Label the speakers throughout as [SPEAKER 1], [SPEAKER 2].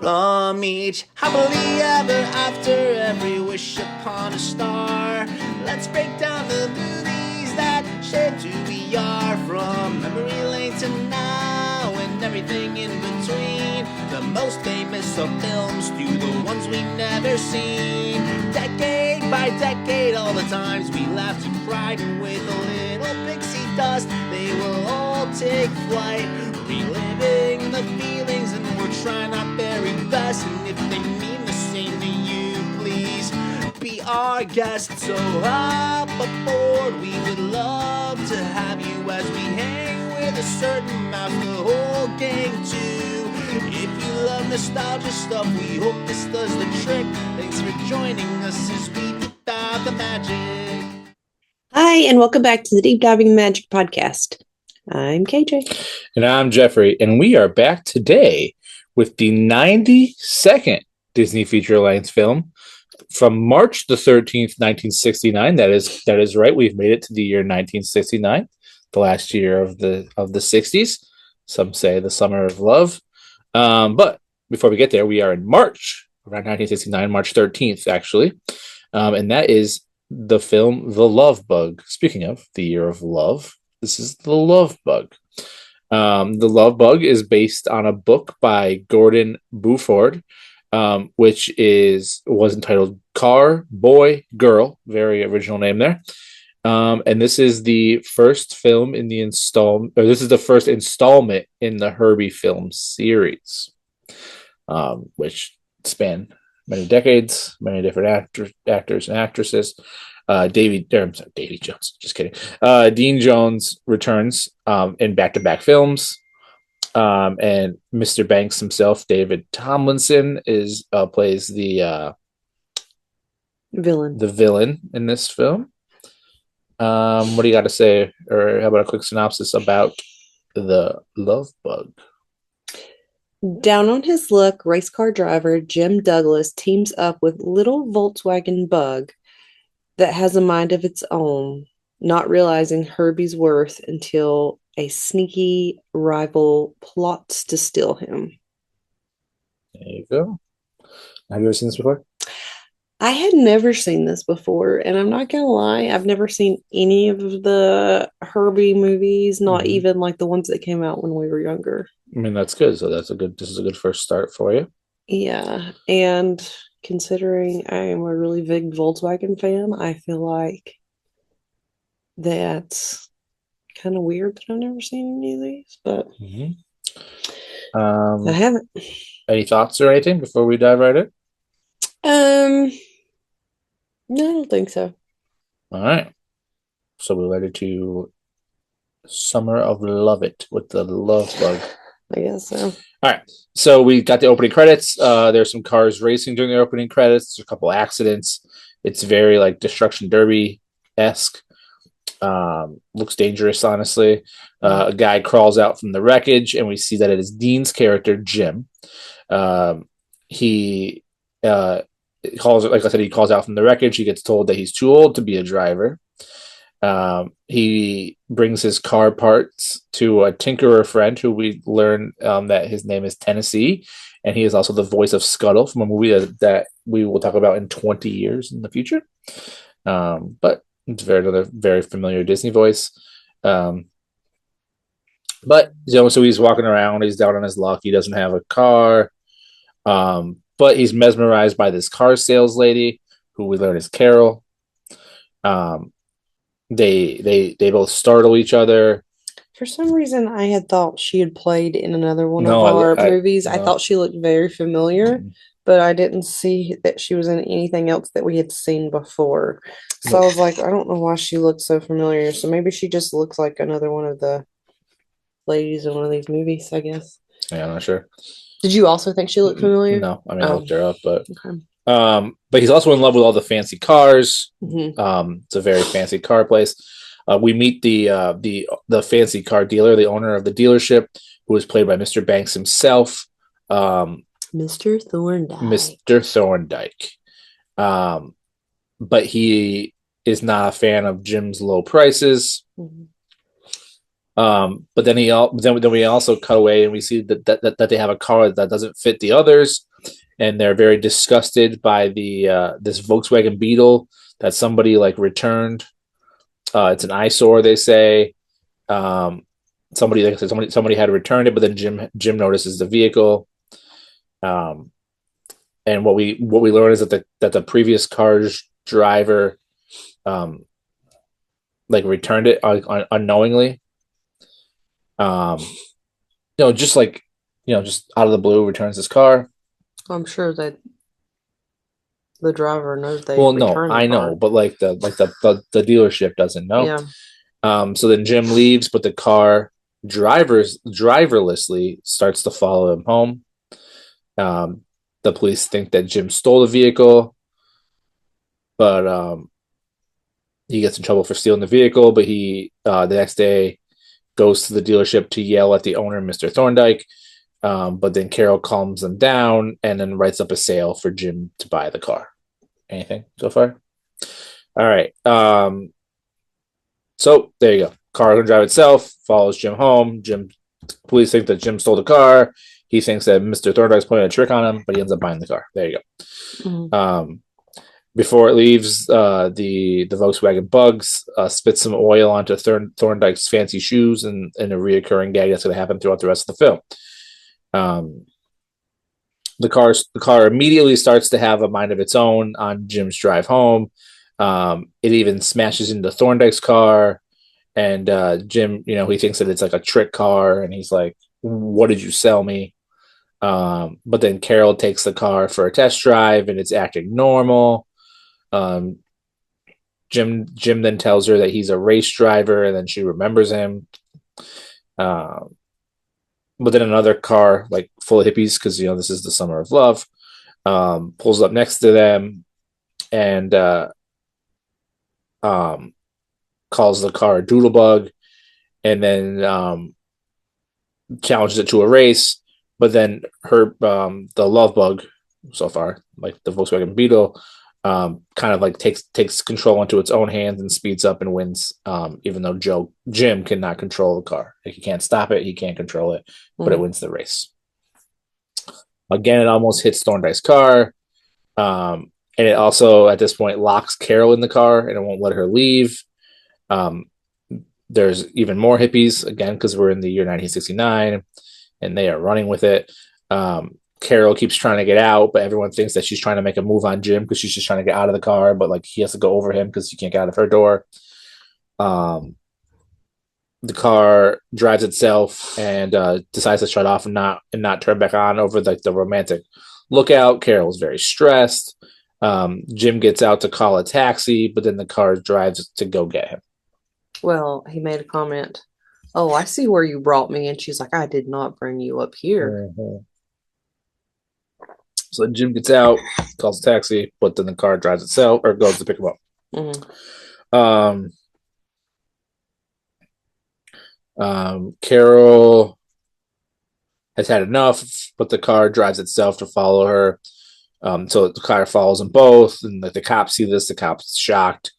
[SPEAKER 1] from each happily ever after, every wish upon a star. Let's break down the movies that shaped who we are, from memory lane to now and everything in between. The most famous of films to the ones we've never seen. Decade by decade, all the times we laughed and cried, and with a little pixie dust, they will all take flight, reliving the feelings, and we're trying our very best. And if they mean the same to you, please be our guest. So hop aboard, we would love to have you as we hang with a certain mouth, the whole gang too. If you love nostalgia stuff, we hope this does the trick. Thanks for joining us as we deep dive the magic.
[SPEAKER 2] Hi, and welcome back to the Deep Diving Magic Podcast. I'm KJ.
[SPEAKER 3] And I'm Jeffrey, and we are back today with the 92nd Disney feature-length film from March the 13th, 1969. That is right. We've made it to the year 1969, the last year of the 60s. Some say the summer of love. But before we get there, we are in March, around 1969, March 13th, actually. And that is the film The Love Bug. Speaking of the year of love, this is The Love Bug. The Love Bug is based on a book by Gordon Buford, which was entitled Car, Boy, Girl. Very original name there. And this is the first film in the this is the first installment in the Herbie film series, which span many decades, many different actors and actresses. Davy Jones, just kidding. Dean Jones returns in back-to-back films, and Mr. Banks himself, David Tomlinson, plays the villain in this film. What do you got to say, or how about a quick synopsis about The Love Bug?
[SPEAKER 2] Down on his luck, race car driver Jim Douglas teams up with little Volkswagen Bug that has a mind of its own, not realizing Herbie's worth until a sneaky rival plots to steal him.
[SPEAKER 3] There you go. Have you ever seen this before?
[SPEAKER 2] I had never seen this before, and I'm not gonna lie, I've never seen any of the Herbie movies, not even like the ones that came out when we were younger.
[SPEAKER 3] I mean, that's good. So this is a good first start for you.
[SPEAKER 2] Yeah, and considering I am a really big Volkswagen fan, I feel like that's kind of weird that I've never seen any of these, but I haven't.
[SPEAKER 3] Any thoughts or anything before we dive right in?
[SPEAKER 2] No, I don't think so.
[SPEAKER 3] All right. So we're ready to Summer of Love It with The Love Bug.
[SPEAKER 2] I guess so.
[SPEAKER 3] All right. So we got the opening credits. There's some cars racing during the opening credits. There's a couple accidents. It's very like Destruction Derby-esque. Looks dangerous, honestly. A guy crawls out from the wreckage, and we see that it is Dean's character, Jim. He calls out from the wreckage. He gets told that he's too old to be a driver. He brings his car parts to a tinkerer friend who we learn that his name is Tennessee, and he is also the voice of Scuttle from a movie that we will talk about in 20 years in the future. But it's another very familiar Disney voice. But so he's walking around. He's down on his luck. He doesn't have a car. But he's mesmerized by this car sales lady, who we learn is Carol. They both startle each other.
[SPEAKER 2] For some reason, I had thought she had played in another one of our movies. I thought she looked very familiar, but I didn't see that she was in anything else that we had seen before. So I was like, I don't know why she looks so familiar. So maybe she just looks like another one of the ladies in one of these movies, I guess.
[SPEAKER 3] Yeah, I'm not sure.
[SPEAKER 2] Did you also think she looked familiar?
[SPEAKER 3] No, I mean, I looked her up, but but he's also in love with all the fancy cars. It's a very fancy car place. We meet the fancy car dealer, the owner of the dealership, who is played by Mr. Banks himself.
[SPEAKER 2] Mr. Thorndike.
[SPEAKER 3] Mr. Thorndike. But he is not a fan of Jim's low prices. But then then we also cut away and we see that they have a car that doesn't fit the others, and they're very disgusted by the this Volkswagen Beetle that somebody like returned. It's an eyesore, they say. Somebody had returned it, but then Jim notices the vehicle. And what we learn is that the previous car's driver like returned it unknowingly. Just like just out of the blue returns his car.
[SPEAKER 2] I'm sure that the driver knows they
[SPEAKER 3] well no
[SPEAKER 2] returned the
[SPEAKER 3] I
[SPEAKER 2] car.
[SPEAKER 3] know, but like the dealership doesn't know.
[SPEAKER 2] Yeah.
[SPEAKER 3] So then Jim leaves, but the car driverlessly starts to follow him home. The police think that Jim stole the vehicle, but he gets in trouble for stealing the vehicle. But he the next day goes to the dealership to yell at the owner, Mr. Thorndyke. But then Carol calms them down and then writes up a sale for Jim to buy the car. Anything so far? All right. So there you go. Car can drive itself, follows Jim home. Police think that Jim stole the car. He thinks that Mr. Thorndyke's playing a trick on him, but he ends up buying the car. There you go. Mm-hmm. Before it leaves, the Volkswagen Bugs spits some oil onto Thorndyke's fancy shoes, and a reoccurring gag that's going to happen throughout the rest of the film. The car immediately starts to have a mind of its own on Jim's drive home. It even smashes into Thorndyke's car, and Jim, he thinks that it's like a trick car, and he's like, "What did you sell me?" But then Carol takes the car for a test drive, and it's acting normal. Jim then tells her that he's a race driver, and then she remembers him. But then another car, like full of hippies, because this is the summer of love, pulls up next to them and calls the car a doodlebug, and then challenges it to a race. But then the love bug, so far, like the Volkswagen Beetle, kind of like takes control into its own hands and speeds up and wins, even though Jim cannot control the car. Like, he can't stop it, he can't control it, but it wins the race. Again, it almost hits Thorndyke's car, and it also at this point locks Carol in the car and it won't let her leave. There's even more hippies, again, because we're in the year 1969, and they are running with it. Carol keeps trying to get out, but everyone thinks that she's trying to make a move on Jim because she's just trying to get out of the car, but like he has to go over him because he can't get out of her door. The car drives itself and decides to shut off and not turn back on over like the romantic lookout. Carol's very stressed. Jim gets out to call a taxi, but then the car drives to go get him.
[SPEAKER 2] Well, he made a comment. "Oh, I see where you brought me," and she's like, "I did not bring you up here."
[SPEAKER 3] Mm-hmm. So Jim gets out, calls a taxi, but then the car drives itself or goes to pick him up. Mm-hmm. Carol has had enough, but the car drives itself to follow her. So the car follows them both, and the cops see this. The cops shocked.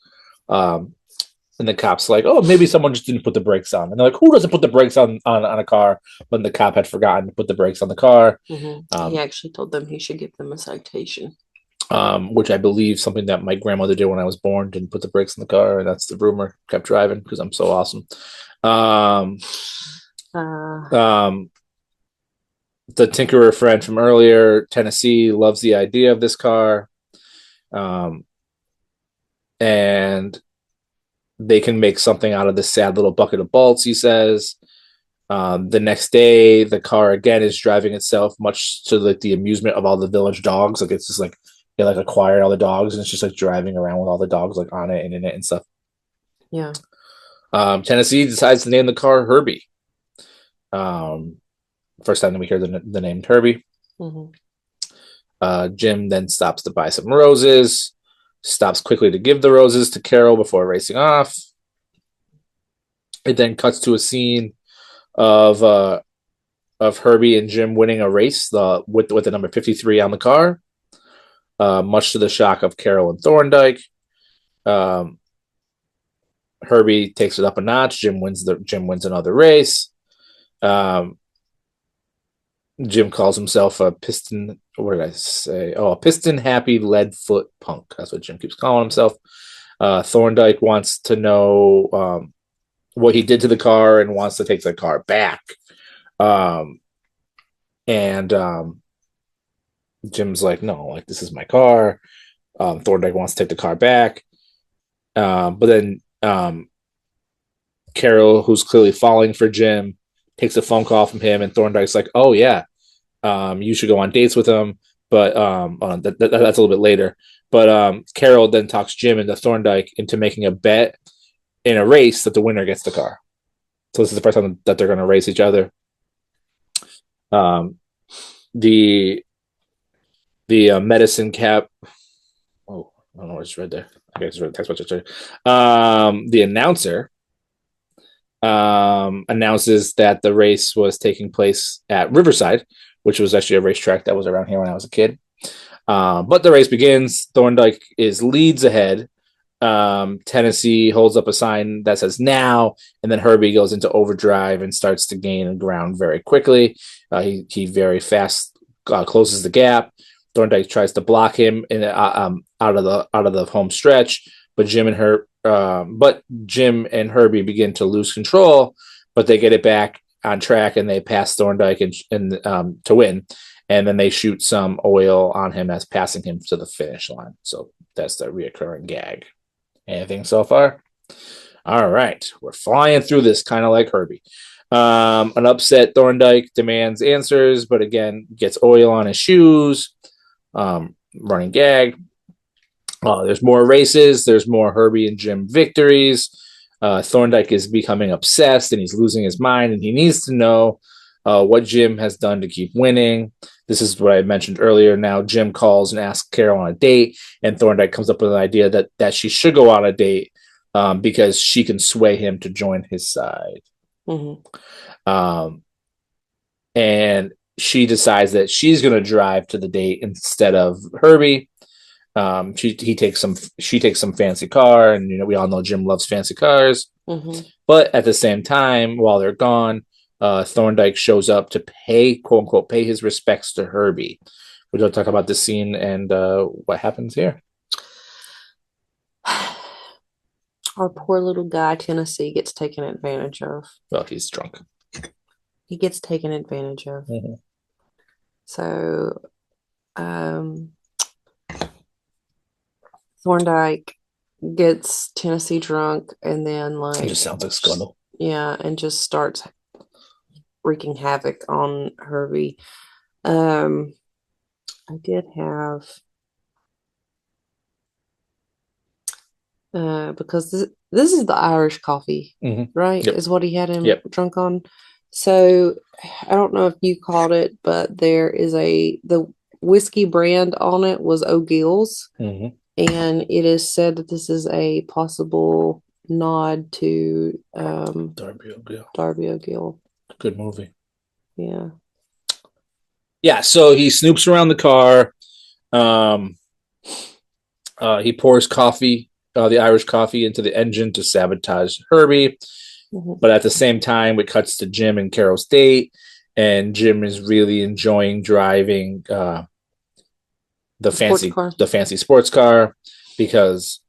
[SPEAKER 3] And the cop's like, "Oh, maybe someone just didn't put the brakes on." And they're like, "Who doesn't put the brakes on a car?" When the cop had forgotten to put the brakes on the car.
[SPEAKER 2] Mm-hmm. He actually told them he should give them a citation.
[SPEAKER 3] Which I believe something that my grandmother did when I was born, didn't put the brakes in the car, and that's the rumor. Kept driving because I'm so awesome. The Tinkerer friend from earlier, Tennessee, loves the idea of this car. And they can make something out of this sad little bucket of bolts, he says. The next day, the car again is driving itself, much to like the amusement of all the village dogs. Like, it's just like they like acquired all the dogs, and it's just like driving around with all the dogs like on it and in it and stuff.
[SPEAKER 2] Yeah.
[SPEAKER 3] Tennessee decides to name the car Herbie. First time that we hear the name Herbie. Mm-hmm. Jim then stops to buy some roses. Stops quickly to give the roses to Carol before racing off. It then cuts to a scene of Herbie and Jim winning a race with the number 53 on the car, much to the shock of Carol and Thorndyke. Herbie takes it up a notch. Jim wins another race. Jim calls himself a piston. What did I say? Oh, a piston happy lead foot punk. That's what Jim keeps calling himself. Thorndike wants to know what he did to the car and wants to take the car back. Jim's like, no, like this is my car. Thorndike wants to take the car back. But then Carol, who's clearly falling for Jim, takes a phone call from him, and Thorndike's like, oh yeah, you should go on dates with him. But that's a little bit later. But Carol then talks Jim into Thorndike into making a bet in a race that the winner gets the car. So this is the first time that they're going to race each other. The medicine cap. Oh, I don't know what I just read there. I guess I read the text message. The announcer announces that the race was taking place at Riverside, which was actually a racetrack that was around here when I was a kid. But the race begins. Thorndike leads ahead. Tennessee holds up a sign that says now, and then Herbie goes into overdrive and starts to gain ground very quickly. He very fast closes the gap. Thorndike tries to block him out of the home stretch, but Jim and Herbie begin to lose control, but they get it back on track and they pass Thorndike and to win. And then they shoot some oil on him as passing him to the finish line. So that's the reoccurring gag. Anything so far? All right. We're flying through this kind of like Herbie. An upset Thorndike demands answers, but again, gets oil on his shoes. Running gag. There's more races. There's more Herbie and Jim victories. Thorndike is becoming obsessed and he's losing his mind, and he needs to know what Jim has done to keep winning. This is what I mentioned earlier. Now Jim calls and asks Carol on a date, and Thorndike comes up with an idea that she should go on a date because she can sway him to join his side. Mm-hmm. And she decides that she's going to drive to the date instead of Herbie. She takes some fancy car, and we all know Jim loves fancy cars. Mm-hmm. But at the same time, while they're gone, Thorndike shows up to pay, quote unquote, pay his respects to Herbie. We're going to talk about this scene and what happens here.
[SPEAKER 2] Our poor little guy, Tennessee, gets taken advantage of.
[SPEAKER 3] Well, he's drunk.
[SPEAKER 2] He gets taken advantage of. Mm-hmm. So, Thorndike gets Tennessee drunk, and then
[SPEAKER 3] it just sounds like scandal.
[SPEAKER 2] Yeah, and just starts wreaking havoc on Herbie. I did have because this is the Irish coffee, mm-hmm. right? Yep. Is what he had him drunk on. So I don't know if you caught it, but there is the whiskey brand on it was O'Gill's, mm-hmm. and it is said that this is a possible nod to
[SPEAKER 3] Darby O'Gill.
[SPEAKER 2] Darby O'Gill.
[SPEAKER 3] Good movie.
[SPEAKER 2] Yeah.
[SPEAKER 3] Yeah, so he snoops around the car. He pours coffee, the Irish coffee, into the engine to sabotage Herbie. Mm-hmm. But at the same time, it cuts to Jim and Carol's date, and Jim is really enjoying driving the fancy sports car because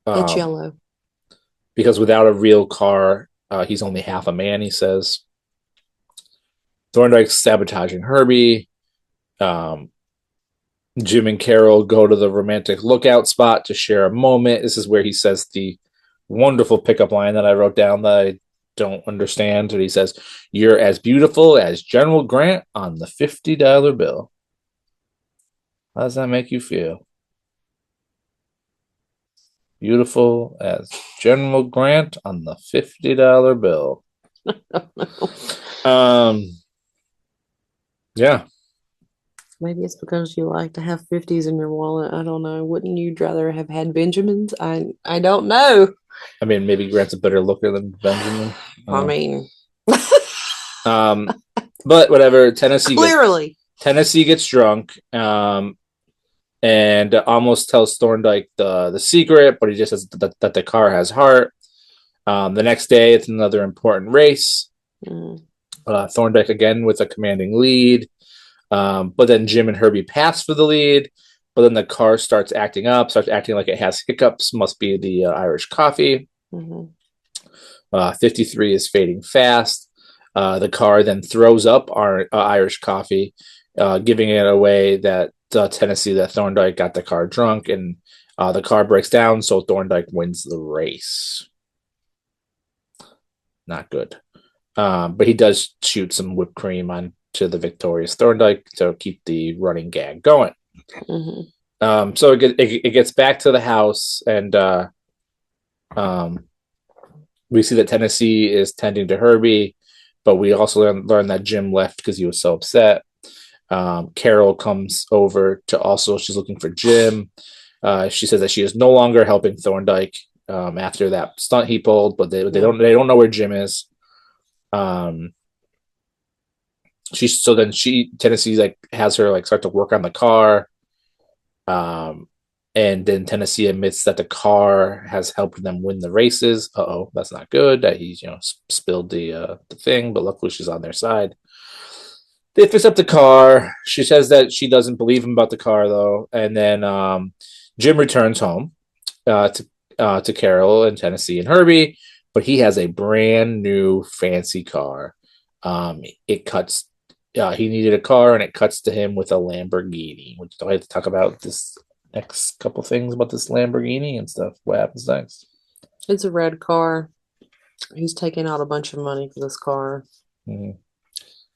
[SPEAKER 2] it's yellow.
[SPEAKER 3] Because without a real car, he's only half a man, he says. Thorndike's sabotaging Herbie. Jim and Carol go to the romantic lookout spot to share a moment. This is where he says the wonderful pickup line that I wrote down that I don't understand. And he says, "You're as beautiful as General Grant on the $50 bill." How does that make you feel? Beautiful as General Grant on the $50 bill. Yeah.
[SPEAKER 2] Maybe it's because you like to have 50s in your wallet. I don't know. Wouldn't you rather have had Benjamins? I don't know.
[SPEAKER 3] I mean, maybe Grant's a better looker than Benjamin.
[SPEAKER 2] I mean.
[SPEAKER 3] But whatever. Tennessee gets drunk. And almost tells Thorndike the secret, but he just says that the car has heart. The next day, it's another important race.
[SPEAKER 2] Mm.
[SPEAKER 3] Thorndyke again with a commanding lead. But then Jim and Herbie pass for the lead. But then the car starts acting like it has hiccups. Must be the Irish coffee.
[SPEAKER 2] Mm-hmm.
[SPEAKER 3] 53 is fading fast. The car then throws up our Irish coffee, giving it away that Tennessee, that Thorndyke got the car drunk, and the car breaks down, so Thorndyke wins the race. Not good. But he does shoot some whipped cream onto the victorious Thorndyke to keep the running gag going.
[SPEAKER 2] Mm-hmm.
[SPEAKER 3] So it gets back to the house, and we see that Tennessee is tending to Herbie, but we also learn that Jim left because he was so upset. Carol comes over to she's looking for Jim. She says that she is no longer helping Thorndyke after that stunt he pulled, but they don't know where Jim is. Tennessee like has her like start to work on the car. And then Tennessee admits that the car has helped them win the races. That's not good. That he's spilled the thing, but luckily she's on their side. They fix up the car. She says that she doesn't believe him about the car though, and then Jim returns home to Carol and Tennessee and Herbie, but he has a brand new fancy car. It cuts. He needed a car, and it cuts to him with a Lamborghini. Which do I have to talk about this next couple things about this Lamborghini and stuff? What happens next?
[SPEAKER 2] It's a red car. He's taking out a bunch of money for this car,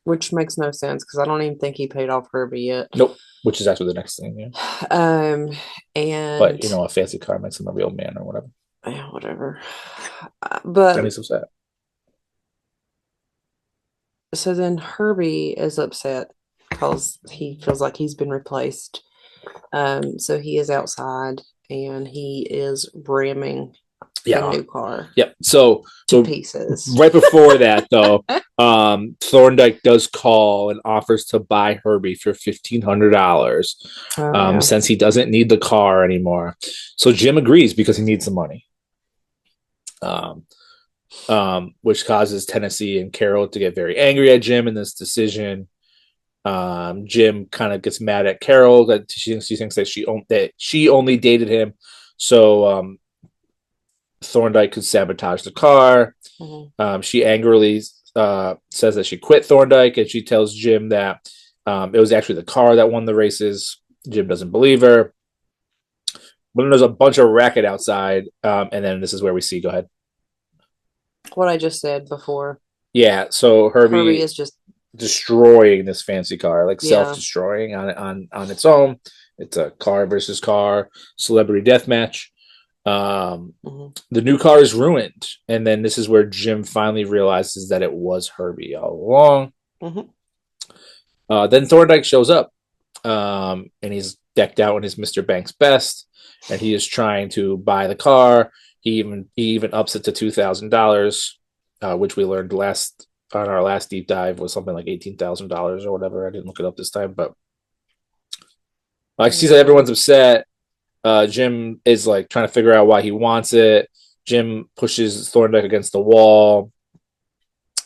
[SPEAKER 2] which makes no sense because I don't even think he paid off Herbie yet.
[SPEAKER 3] Nope. Which is actually the next thing,
[SPEAKER 2] yeah.
[SPEAKER 3] But a fancy car makes him a real man or whatever.
[SPEAKER 2] Yeah, whatever. But
[SPEAKER 3] he's upset.
[SPEAKER 2] So then Herbie is upset because he feels like he's been replaced. So he is outside and he is ramming the new car.
[SPEAKER 3] Yep. So
[SPEAKER 2] pieces.
[SPEAKER 3] Right before that, though, Thorndyke does call and offers to buy Herbie for $1,500 since he doesn't need the car anymore. So Jim agrees because he needs the money. Which causes Tennessee and Carol to get very angry at Jim in this decision. Jim kind of gets mad at Carol that she thinks that she only dated him, so Thorndyke could sabotage the car. She angrily says that she quit Thorndyke, and she tells Jim that it was actually the car that won the races. Jim doesn't believe her. But then there's a bunch of racket outside, and then this is where we see. Go ahead.
[SPEAKER 2] What I just said before.
[SPEAKER 3] Yeah, so Herbie
[SPEAKER 2] is just
[SPEAKER 3] destroying this fancy car, like self-destroying on its own. It's a car versus car celebrity deathmatch. The new car is ruined, and then this is where Jim finally realizes that it was Herbie all along. Then Thorndyke shows up, and he's decked out in his Mr. Banks best, and he is trying to buy the car. He even ups it to $2,000, which we learned on our last deep dive was something like $18,000 or whatever. I didn't look it up this time, but like she said, everyone's upset. Jim is like trying to figure out why he wants it. Jim pushes Thorndyke against the wall,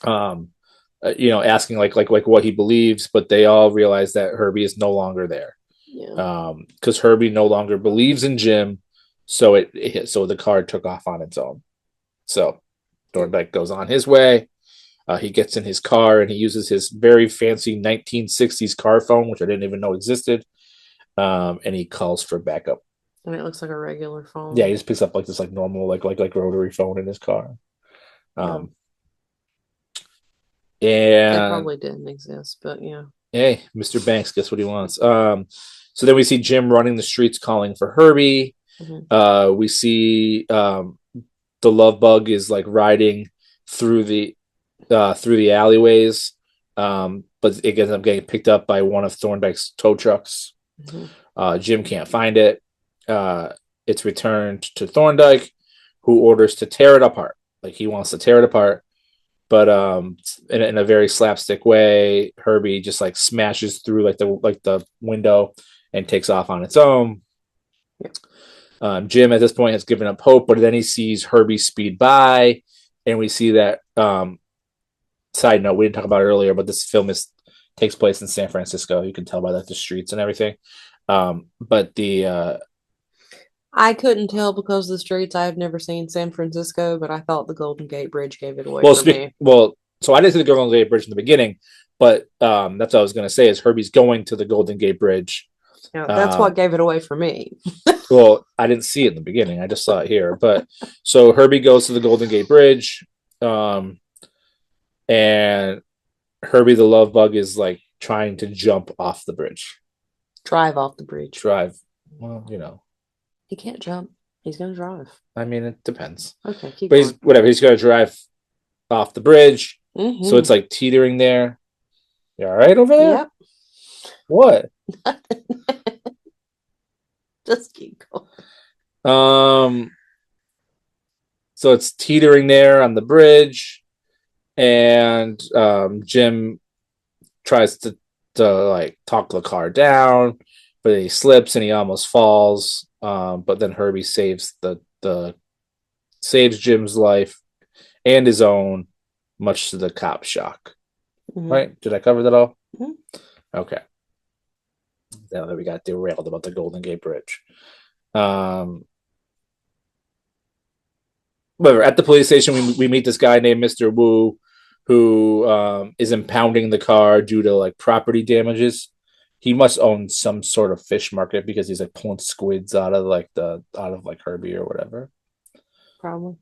[SPEAKER 3] asking like what he believes, but they all realize that Herbie is no longer there. Because Herbie no longer believes in Jim. So the car took off on its own. So Thorndyke goes on his way. He gets in his car and he uses his very fancy 1960s car phone, which I didn't even know existed. And he calls for backup.
[SPEAKER 2] And it looks like a regular phone.
[SPEAKER 3] Yeah, he just picks up like this like normal like rotary phone in his car. And
[SPEAKER 2] it probably didn't exist, but yeah.
[SPEAKER 3] Hey, Mr. Banks, guess what he wants? So then we see Jim running the streets calling for Herbie. We see the love bug is like riding through the alleyways, but it ends up getting picked up by one of Thorndyke's tow trucks. Jim can't find it. It's returned to Thorndyke, who orders to tear it apart. Like he wants to tear it apart, but in a very slapstick way, Herbie just like smashes through like the window and takes off on its own. Jim at this point has given up hope, but then he sees Herbie speed by, and we see that. Side note, we didn't talk about it earlier, but this film takes place in San Francisco. You can tell by the streets and everything. But
[SPEAKER 2] I couldn't tell because the streets. I've never seen San Francisco, but I thought the Golden Gate Bridge gave it away for me.
[SPEAKER 3] Well, so I didn't see the Golden Gate Bridge in the beginning, but that's what I was going to say is Herbie's going to the Golden Gate Bridge.
[SPEAKER 2] Yeah, that's what gave it away for me.
[SPEAKER 3] Well, I didn't see it in the beginning. I just saw it here. But so Herbie goes to the Golden Gate Bridge, and Herbie the Love Bug is like trying to jump off the bridge.
[SPEAKER 2] Drive off the bridge.
[SPEAKER 3] Well,
[SPEAKER 2] He can't jump. He's going to drive.
[SPEAKER 3] I mean, it depends.
[SPEAKER 2] Okay, keep
[SPEAKER 3] going. He's going to drive off the bridge. Mm-hmm. So it's like teetering there. You all right over there?
[SPEAKER 2] Yep.
[SPEAKER 3] What?
[SPEAKER 2] Just keep going.
[SPEAKER 3] So it's teetering there on the bridge, and Jim tries to like talk the car down, but he slips and he almost falls. But then Herbie saves saves Jim's life and his own, much to the cop's shock. Mm-hmm. Right? Did I cover that all? Mm-hmm. Okay. Now that we got derailed about the Golden Gate Bridge. Whatever. At the police station, we meet this guy named Mr. Wu, who is impounding the car due to like property damages. He must own some sort of fish market because he's like pulling squids out of Herbie or whatever.
[SPEAKER 2] Probably.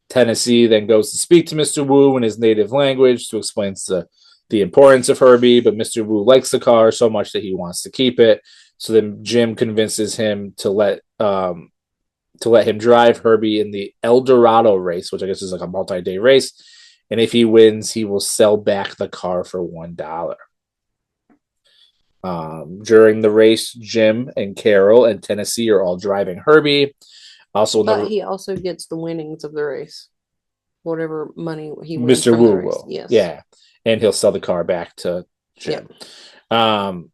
[SPEAKER 3] Tennessee then goes to speak to Mr. Wu in his native language to explain the importance of Herbie, but Mr. Wu likes the car so much that he wants to keep it. So then Jim convinces him to let him drive Herbie in the El Dorado race, which I guess is like a multi-day race. And if he wins, he will sell back the car for $1. During the race, Jim and Carol and Tennessee are all driving Herbie.
[SPEAKER 2] But he also gets the winnings of the race. Whatever money he wins
[SPEAKER 3] Mr.
[SPEAKER 2] from
[SPEAKER 3] Wu
[SPEAKER 2] the race.
[SPEAKER 3] will.
[SPEAKER 2] Yes.
[SPEAKER 3] Yeah. And he'll sell the car back to Jim. Yep.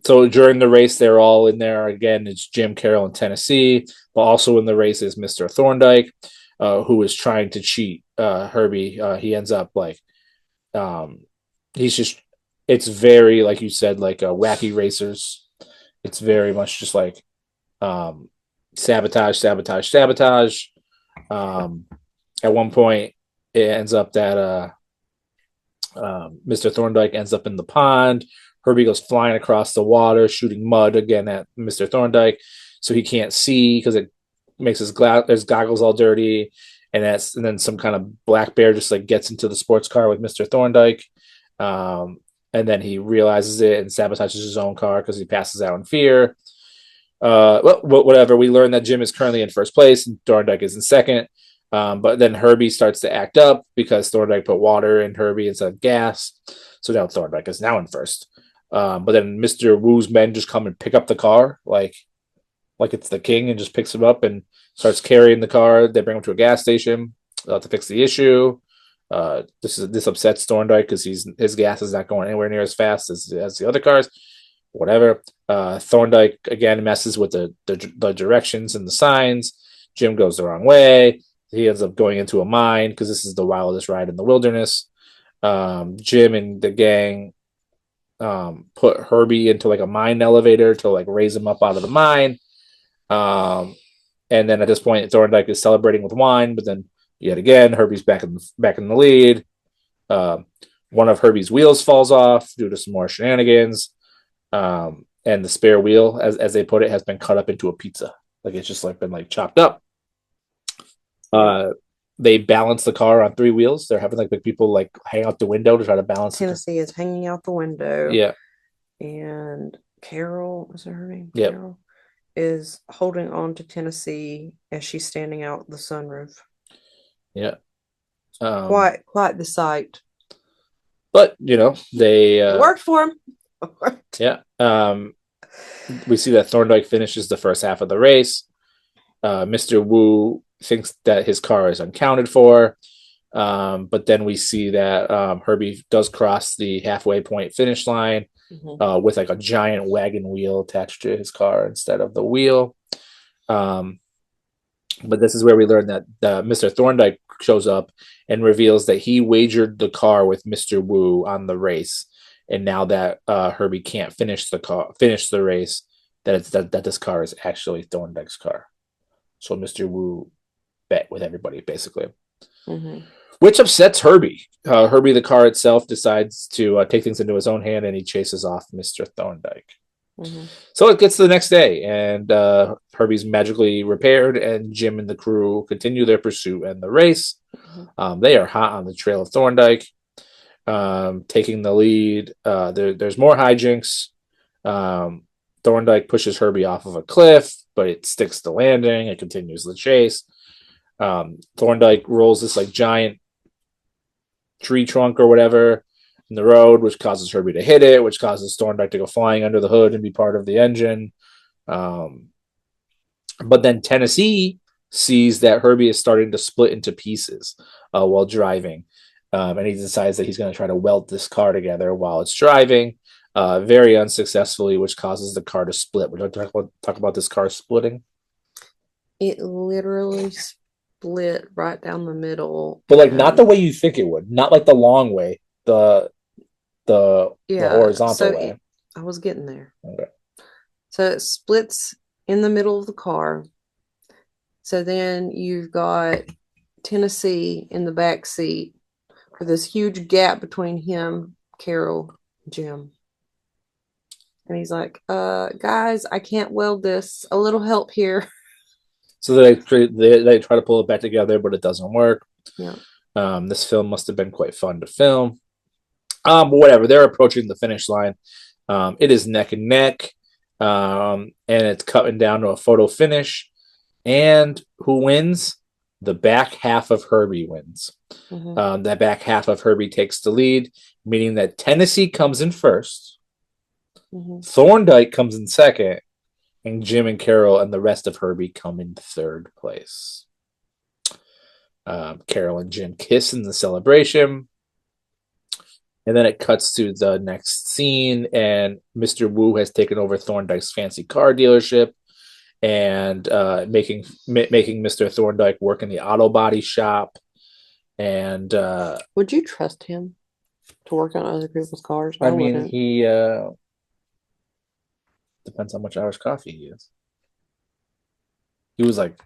[SPEAKER 3] So during the race, they're all in there. Again, it's Jim, Carol, and Tennessee. But also in the race is Mr. Thorndyke, who is trying to cheat Herbie. He ends up like, it's very, like you said, like wacky racers. It's very much just like sabotage. At one point, it ends up that Mr. Thorndyke ends up in the pond. Herbie goes flying across the water, shooting mud again at Mr. Thorndyke, so he can't see because it makes his goggles all dirty. And then some kind of black bear just like gets into the sports car with Mr. Thorndyke, and then he realizes it and sabotages his own car because he passes out in fear. Well, whatever. We learn that Jim is currently in first place and Thorndyke is in second. But then Herbie starts to act up because Thorndyke put water in Herbie instead of gas. So now Thorndyke is now in first. But then Mr. Wu's men just come and pick up the car like it's the king and just picks him up and starts carrying the car. They bring him to a gas station to fix the issue. This upsets Thorndyke because his gas is not going anywhere near as fast as the other cars. Whatever. Thorndyke again messes with the directions and the signs. Jim goes the wrong way. He ends up going into a mine because this is the wildest ride in the wilderness. Jim and the gang put Herbie into like a mine elevator to like raise him up out of the mine. And then at this point, Thorndyke is celebrating with wine, but then yet again, Herbie's back in the lead. One of Herbie's wheels falls off due to some more shenanigans. And the spare wheel, as they put it, has been cut up into a pizza. Like it's just like been like chopped up. They balance the car on 3 wheels. They're having like people like hang out the window to try to balance.
[SPEAKER 2] Tennessee is hanging out the window.
[SPEAKER 3] Yeah.
[SPEAKER 2] And Carol, is that her name?
[SPEAKER 3] Yep.
[SPEAKER 2] Carol is holding on to Tennessee as she's standing out the sunroof.
[SPEAKER 3] Yeah.
[SPEAKER 2] Quite the sight.
[SPEAKER 3] But they
[SPEAKER 2] worked for him.
[SPEAKER 3] Yeah. We see that Thorndyke finishes the first half of the race. Mr. Wu thinks that his car is uncounted for, but then we see that Herbie does cross the halfway point finish line with like a giant wagon wheel attached to his car instead of the wheel. But this is where we learn that Mr. Thorndyke shows up and reveals that he wagered the car with Mr. Wu on the race, and now that Herbie can't finish the race, that this car is actually Thorndyke's car. So Mr. Wu bet with everybody basically, which upsets Herbie. Herbie, the car itself, decides to take things into his own hand, and he chases off Mr. Thorndyke. So it gets to the next day, and Herbie's magically repaired, and Jim and the crew continue their pursuit and the race. They are hot on the trail of Thorndyke, taking the lead. There's more hijinks. Thorndyke pushes Herbie off of a cliff, but it sticks the landing. It continues the chase. Thorndyke rolls this like giant tree trunk or whatever in the road, which causes Herbie to hit it, which causes Thorndyke to go flying under the hood and be part of the engine. But then Tennessee sees that Herbie is starting to split into pieces while driving. And he decides that he's going to try to weld this car together while it's driving, very unsuccessfully, which causes the car to split. We're going to talk about this car splitting.
[SPEAKER 2] It literally split right down the middle.
[SPEAKER 3] But like not the way you think it would. Not like the long way. The horizontal way.
[SPEAKER 2] I was getting there.
[SPEAKER 3] Okay.
[SPEAKER 2] So it splits in the middle of the car. So then you've got Tennessee in the back seat with this huge gap between him, Carol, Jim. And he's like, guys, I can't weld this. A little help here.
[SPEAKER 3] So they try to pull it back together, but it doesn't work.
[SPEAKER 2] Yeah.
[SPEAKER 3] This film must have been quite fun to film. But whatever, they're approaching the finish line. It is neck and neck, and it's cutting down to a photo finish. And who wins? The back half of Herbie wins. That back half of Herbie takes the lead, meaning that Tennessee comes in first, Thorndyke comes in second, and Jim and Carol and the rest of Herbie come in third place. Carol and Jim kiss in the celebration. And then it cuts to the next scene, and Mr. Wu has taken over Thorndyke's fancy car dealership, and making Mr. Thorndyke work in the auto body shop. And
[SPEAKER 2] would you trust him to work on other people's cars?
[SPEAKER 3] I mean, he depends how much Irish coffee he is. He was like,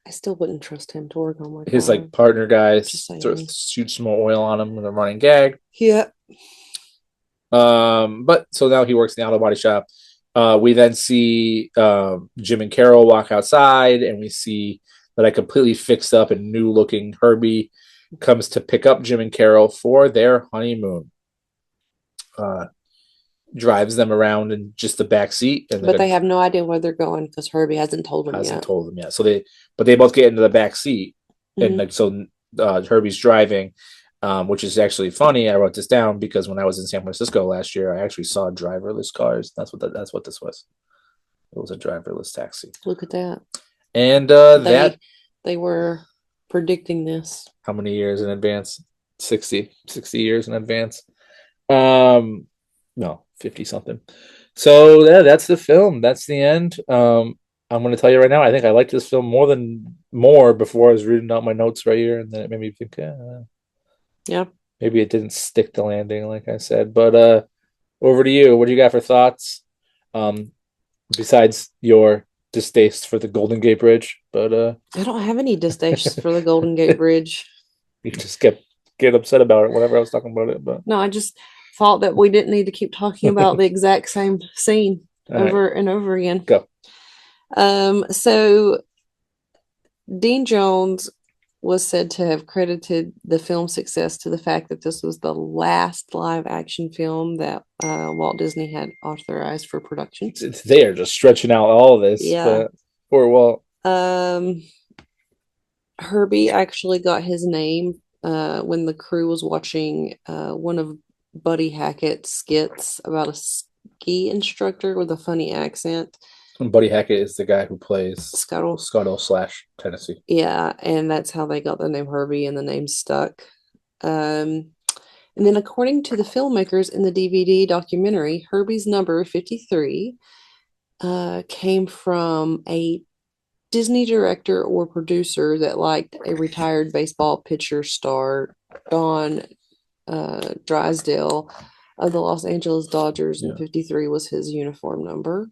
[SPEAKER 2] I still wouldn't trust him to work on my
[SPEAKER 3] his
[SPEAKER 2] car.
[SPEAKER 3] like partner guys shoot some more oil on him with a running gag.
[SPEAKER 2] Yeah.
[SPEAKER 3] But so now he works in the auto body shop. We then see Jim and Carol walk outside, and we see that a completely fixed up and new looking Herbie comes to pick up Jim and Carol for their honeymoon. Drives them around in just the back seat,
[SPEAKER 2] but they have no idea where they're going because Herbie hasn't told them yet.
[SPEAKER 3] So they both get into the back seat, and like so, Herbie's driving, which is actually funny. I wrote this down because when I was in San Francisco last year, I actually saw driverless cars. That's what this was. It was a driverless taxi.
[SPEAKER 2] Look at that.
[SPEAKER 3] And
[SPEAKER 2] they were predicting this.
[SPEAKER 3] How many years in advance? 60 years in advance. No, 50 something. So yeah, that's the film. That's the end. I'm going to tell you right now, I think I liked this film more before I was reading out my notes right here, and then it made me think,
[SPEAKER 2] yeah,
[SPEAKER 3] maybe it didn't stick the landing, like I said. But over to you. What do you got for thoughts? Besides your distaste for the Golden Gate Bridge, but
[SPEAKER 2] I don't have any distaste for the Golden Gate Bridge.
[SPEAKER 3] You just get upset about it whenever I was talking about it. But
[SPEAKER 2] no, I just thought that we didn't need to keep talking about the exact same scene over and over again.
[SPEAKER 3] Go.
[SPEAKER 2] So Dean Jones was said to have credited the film's success to the fact that this was the last live action film that Walt Disney had authorized for production.
[SPEAKER 3] They are just stretching out all of this.
[SPEAKER 2] Yeah.
[SPEAKER 3] Poor Walt.
[SPEAKER 2] Herbie actually got his name when the crew was watching one of Buddy Hackett's skits about a ski instructor with a funny accent.
[SPEAKER 3] Buddy Hackett is the guy who plays
[SPEAKER 2] Scuttle
[SPEAKER 3] / Tennessee.
[SPEAKER 2] Yeah, and that's how they got the name Herbie, and the name stuck. And then, according to the filmmakers in the DVD documentary, Herbie's number 53 came from a Disney director or producer that liked a retired baseball pitcher star, Don Drysdale of the Los Angeles Dodgers, and 53 was his uniform number.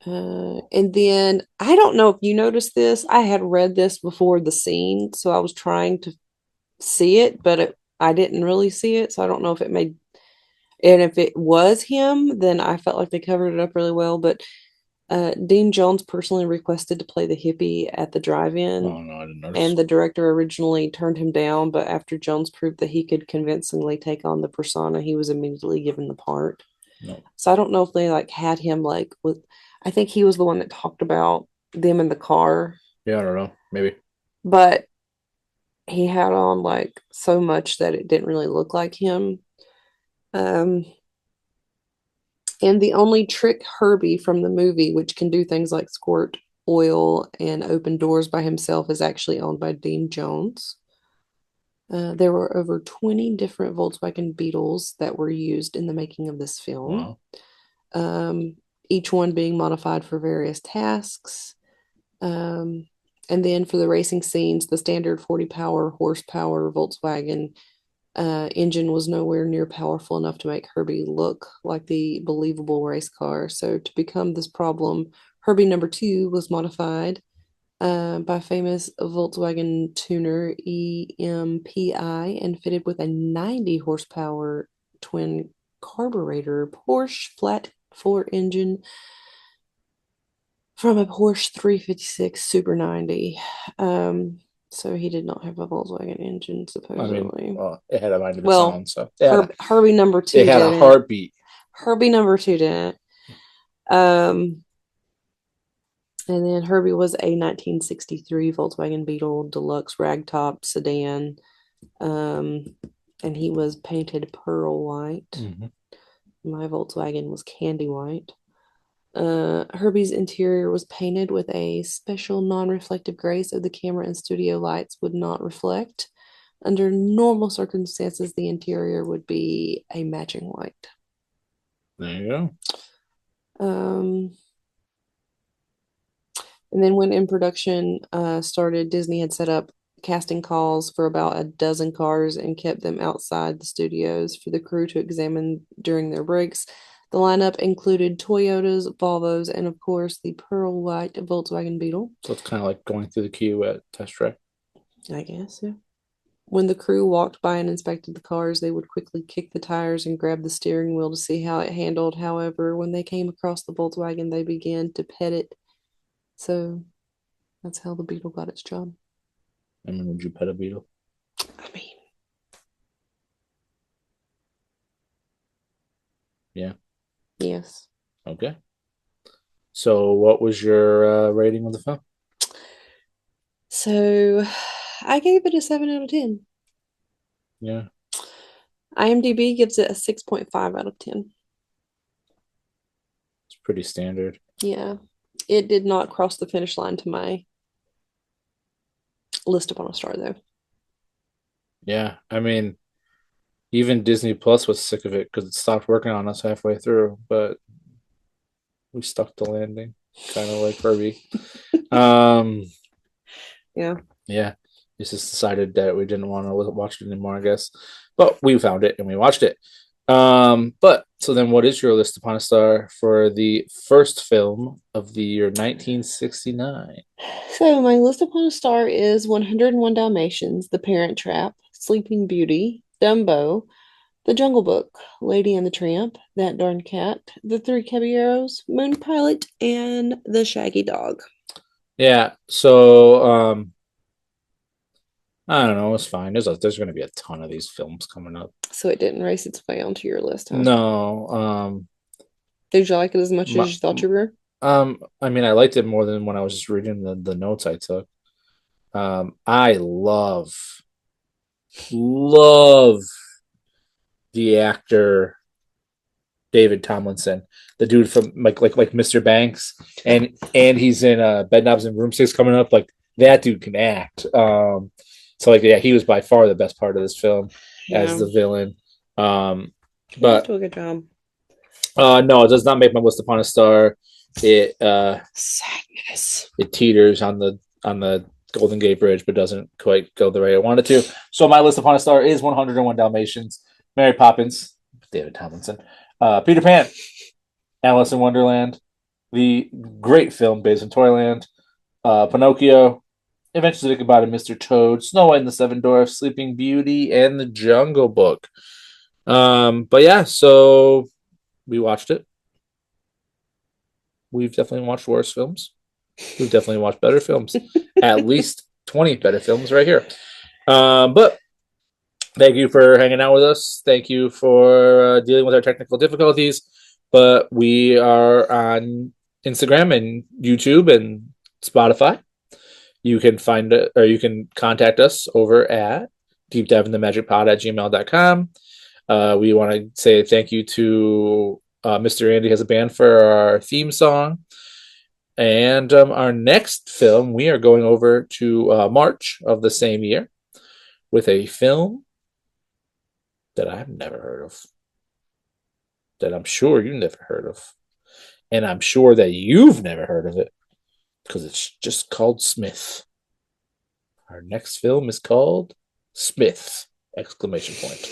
[SPEAKER 2] And then, I don't know if you noticed this. I had read this before the scene, so I was trying to see it, but I didn't really see it, so I don't know if it made, and if it was him, then I felt like they covered it up really well. But Dean Jones personally requested to play the hippie at the drive-in.
[SPEAKER 3] Oh, no, I didn't notice.
[SPEAKER 2] And the director originally turned him down, but after Jones proved that he could convincingly take on the persona, he was immediately given the part.
[SPEAKER 3] No.
[SPEAKER 2] So I don't know if they had him with. I think he was the one that talked about them in the car.
[SPEAKER 3] Yeah, I don't know. Maybe.
[SPEAKER 2] But he had on so much that it didn't really look like him. And the only trick Herbie from the movie, which can do things like squirt oil and open doors by himself, is actually owned by Dean Jones. There were over 20 different Volkswagen Beetles that were used in the making of this film. Wow. Each one being modified for various tasks. And then for the racing scenes, the standard 40 horsepower Volkswagen engine was nowhere near powerful enough to make Herbie look like the believable race car. So to become this problem, Herbie number 2 was modified by famous Volkswagen tuner EMPI and fitted with a 90 horsepower twin carburetor Porsche flat 4 engine from a Porsche 356 Super 90. So he did not have a Volkswagen engine, supposedly.
[SPEAKER 3] I mean, it had a mind of its own. So
[SPEAKER 2] Herbie number 2
[SPEAKER 3] it had a heartbeat.
[SPEAKER 2] Herbie number 2 didn't. And then Herbie was a 1963 Volkswagen Beetle Deluxe ragtop sedan. And he was painted pearl white. Mm-hmm. My Volkswagen was candy white. Herbie's interior was painted with a special non-reflective gray so the camera and studio lights would not reflect. Under normal circumstances, the interior would be a matching white.
[SPEAKER 3] There you
[SPEAKER 2] go. And then when in production started, Disney had set up casting calls for about a dozen cars and kept them outside the studios for the crew to examine during their breaks. The lineup included Toyotas, Volvos, and of course the pearl white Volkswagen Beetle.
[SPEAKER 3] So it's kind of like going through the queue at Test Track.
[SPEAKER 2] I guess, yeah. When the crew walked by and inspected the cars, they would quickly kick the tires and grab the steering wheel to see how it handled. However, when they came across the Volkswagen, they began to pet it. So that's how the Beetle got its job.
[SPEAKER 3] I mean, would you pet a Beetle?
[SPEAKER 2] I mean,
[SPEAKER 3] yeah.
[SPEAKER 2] Yes.
[SPEAKER 3] Okay. So what was your rating of the film?
[SPEAKER 2] So I gave it a 7 out of 10.
[SPEAKER 3] Yeah.
[SPEAKER 2] IMDb gives it a 6.5 out of 10.
[SPEAKER 3] It's pretty standard.
[SPEAKER 2] Yeah. It did not cross the finish line to my list upon a star, though.
[SPEAKER 3] Yeah. I mean, even Disney Plus was sick of it because it stopped working on us halfway through, but we stuck the landing, kind of like Herbie.
[SPEAKER 2] Yeah.
[SPEAKER 3] Yeah. We just decided that we didn't want to watch it anymore, I guess. But we found it and we watched it. But so then what is your list upon a star for the first film of the year 1969?
[SPEAKER 2] So my list upon a star is 101 Dalmatians, The Parent Trap, Sleeping Beauty, Dumbo, The Jungle Book, Lady and the Tramp, That Darn Cat, The Three Caballeros, Moon Pilot, and The Shaggy Dog.
[SPEAKER 3] Yeah, so I don't know, it's fine. There's going to be a ton of these films coming up.
[SPEAKER 2] So it didn't race its way onto your list, huh?
[SPEAKER 3] No.
[SPEAKER 2] Did you like it as much as you thought you were?
[SPEAKER 3] I mean, I liked it more than when I was just reading the notes I took. I love the actor David Tomlinson, the dude from like Mr. Banks, and he's in Bedknobs and Broomsticks coming up. Like that dude can act. So like yeah, he was by far the best part of this film. as the villain.
[SPEAKER 2] He
[SPEAKER 3] But
[SPEAKER 2] do a good job.
[SPEAKER 3] No, it does not make my list upon a star. It
[SPEAKER 2] Sadness.
[SPEAKER 3] It teeters on the Golden Gate Bridge, but doesn't quite go the way I wanted to. So my list upon a star is 101 Dalmatians, Mary Poppins, David Tomlinson, Peter Pan, Alice in Wonderland, the great film based in Toyland, Pinocchio, Adventures of Ichabod and Mr. Toad, Snow White and the Seven Dwarfs, Sleeping Beauty, and The Jungle Book. But yeah, so we watched it. We've definitely watched worse films. We've definitely watched better films. At least 20 better films right here. But thank you for hanging out with us. Thank you for dealing with our technical difficulties. But we are on Instagram and YouTube and Spotify. You can find it, or you can contact us over at deepdiveinthemagicpod@gmail.com. We want to say thank you to Mr. Andy Has a Band for our theme song. And our next film, we are going over to March of the same year with a film that I've never heard of, that I'm sure you never heard of, and I'm sure that you've never heard of it, because it's just called Smith. Our next film is called Smith! Exclamation point.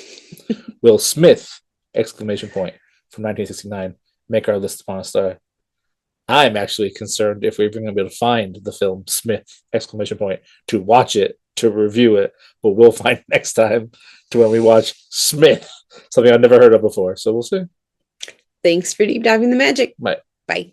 [SPEAKER 3] Will Smith! Exclamation point, from 1969 make our list upon a star. I'm actually concerned if we're even going to be able to find the film Smith! Exclamation point to watch it, to review it, but we'll find next time to when we watch Smith, something I've never heard of before. So we'll see.
[SPEAKER 2] Thanks for deep diving the magic.
[SPEAKER 3] Bye.
[SPEAKER 2] Bye.